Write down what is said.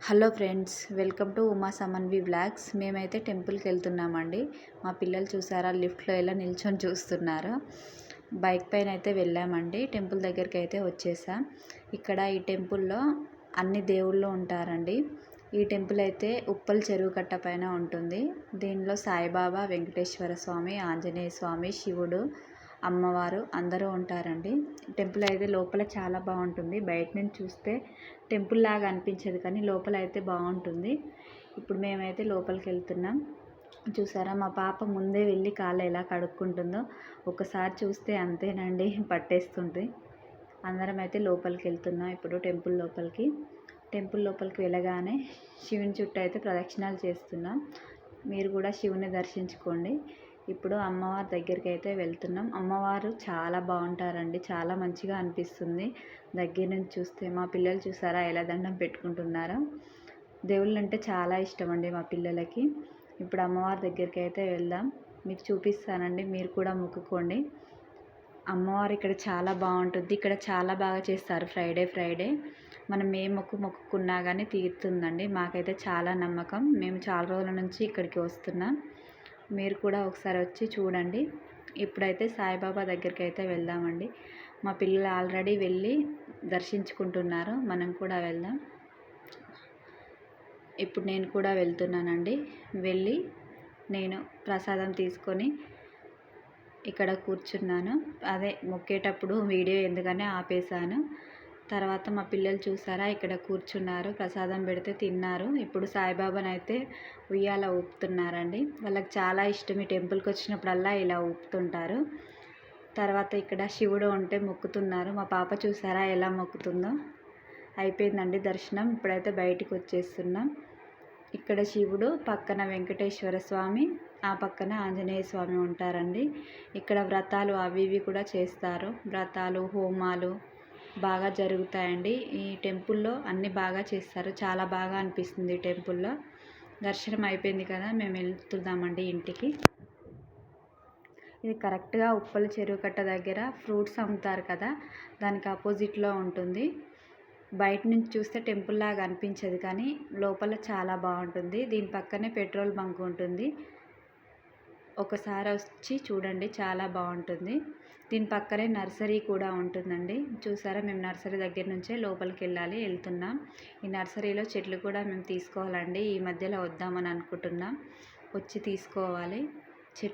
Hello friends, welcome to Uma Samanvi vlogs. మేమైతే టెంపుల్కి వెళ్తున్నామండి. మా పిల్లలు చూసారా, లిఫ్ట్లో ఎలా నిల్చొని చూస్తున్నారు. బైక్ పైన అయితే వెళ్ళామండి. టెంపుల్ దగ్గరికి అయితే వచ్చేసాం. ఇక్కడ ఈ టెంపుల్లో అన్ని దేవుళ్ళు ఉంటారండి. ఈ టెంపుల్ అయితే ఉప్పల్ చెరువు కట్ట పైన ఉంటుంది. దీనిలో సాయిబాబా, వెంకటేశ్వర స్వామి, ఆంజనేయ స్వామి, శివుడు, అమ్మవారు అందరూ ఉంటారండి. టెంపుల్ అయితే లోపల చాలా బాగుంటుంది. బయట నుంచి చూస్తే టెంపుల్ లాగా అనిపించదు, కానీ లోపల అయితే బాగుంటుంది. ఇప్పుడు మేమైతే లోపలికి వెళ్తున్నాం. చూసారా, మా పాప ముందే వెళ్ళి కాళ్ళు ఎలా కడుక్కుంటుందో ఒకసారి చూస్తే అంతేనండి, పట్టేస్తుంది. అందరం అయితే లోపలికి వెళ్తున్నాం ఇప్పుడు టెంపుల్ లోపలికి. టెంపుల్ లోపలికి వెళ్ళగానే శివుని చుట్టూ అయితే ప్రదక్షిణాలు చేస్తున్నాం. మీరు కూడా శివుని దర్శించుకోండి. ఇప్పుడు అమ్మవారి దగ్గరికి అయితే వెళ్తున్నాం. అమ్మవారు చాలా బాగుంటారండి, చాలా మంచిగా అనిపిస్తుంది దగ్గర నుంచి చూస్తే. మా పిల్లలు చూసారా ఎలా దండం పెట్టుకుంటున్నారో. దేవుళ్ళు అంటే చాలా ఇష్టం అండి మా పిల్లలకి. ఇప్పుడు అమ్మవారి దగ్గరికి అయితే వెళ్దాం, మీకు చూపిస్తానండి, మీరు కూడా మొక్కుకోండి. అమ్మవారు ఇక్కడ చాలా బాగుంటుంది. ఇక్కడ చాలా బాగా చేస్తారు. ఫ్రైడే మనం ఏ మొక్కుకున్నా కానీ తీరుతుందండి. మాకైతే చాలా నమ్మకం. మేము చాలా రోజుల నుంచి ఇక్కడికి వస్తున్నాం. మీరు కూడా ఒకసారి వచ్చి చూడండి. ఇప్పుడైతే సాయిబాబా దగ్గరికి అయితే వెళ్దామండి. మా పిల్లలు ఆల్రెడీ వెళ్ళి దర్శించుకుంటున్నారు. మనం కూడా వెళ్దాం. ఇప్పుడు నేను కూడా వెళ్తున్నానండి. వెళ్ళి నేను ప్రసాదం తీసుకొని ఇక్కడ కూర్చున్నాను. అదే మొక్కేటప్పుడు వీడియో ఎందుకని ఆపేశాను. తర్వాత మా పిల్లలు చూసారా ఇక్కడ కూర్చున్నారు, ప్రసాదం పెడితే తిన్నారు. ఇప్పుడు సాయిబాబాని అయితే ఉయ్యాల ఊపుతున్నారండి. వాళ్ళకి చాలా ఇష్టం. ఈ టెంపుల్కి వచ్చినప్పుడల్లా ఇలా ఊపుతుంటారు. తర్వాత ఇక్కడ శివుడు ఉంటే మొక్కుతున్నారు. మా పాప చూసారా ఎలా మొక్కుతుందో. అయిపోయిందండి దర్శనం. ఇప్పుడైతే బయటికి వచ్చేస్తున్నాం. ఇక్కడ శివుడు పక్కన వెంకటేశ్వర స్వామి, ఆ పక్కన ఆంజనేయ స్వామి ఉంటారండి. ఇక్కడ వ్రతాలు అవి ఇవి కూడా చేస్తారు. వ్రతాలు, హోమాలు బాగా జరుగుతాయండి. ఈ టెంపుల్లో అన్నీ బాగా చేస్తారు. చాలా బాగా అనిపిస్తుంది టెంపుల్లో. దర్శనం అయిపోయింది కదా, మేము వెళ్తున్నామండి ఇంటికి. ఇది కరెక్ట్గా ఉప్పల్ చెరువు కట్ట దగ్గర ఫ్రూట్స్ అమ్ముతారు కదా, దానికి ఆపోజిట్లో ఉంటుంది. బయట నుంచి చూస్తే టెంపుల్ లాగా అనిపించదు, కానీ లోపల చాలా బాగుంటుంది. దీని పక్కనే పెట్రోల్ బంక్ ఉంటుంది. ఒకసారి వచ్చి చూడండి, చాలా బాగుంటుంది. దీని పక్కనే నర్సరీ కూడా ఉంటుందండి. చూసారా, మేము నర్సరీ దగ్గర నుంచే లోపలికి వెళ్తున్నాం. ఈ నర్సరీలో చెట్లు కూడా మేము తీసుకోవాలండి. ఈ మధ్యలో వద్దామని అనుకుంటున్నాం. వచ్చి తీసుకోవాలి చెట్లు.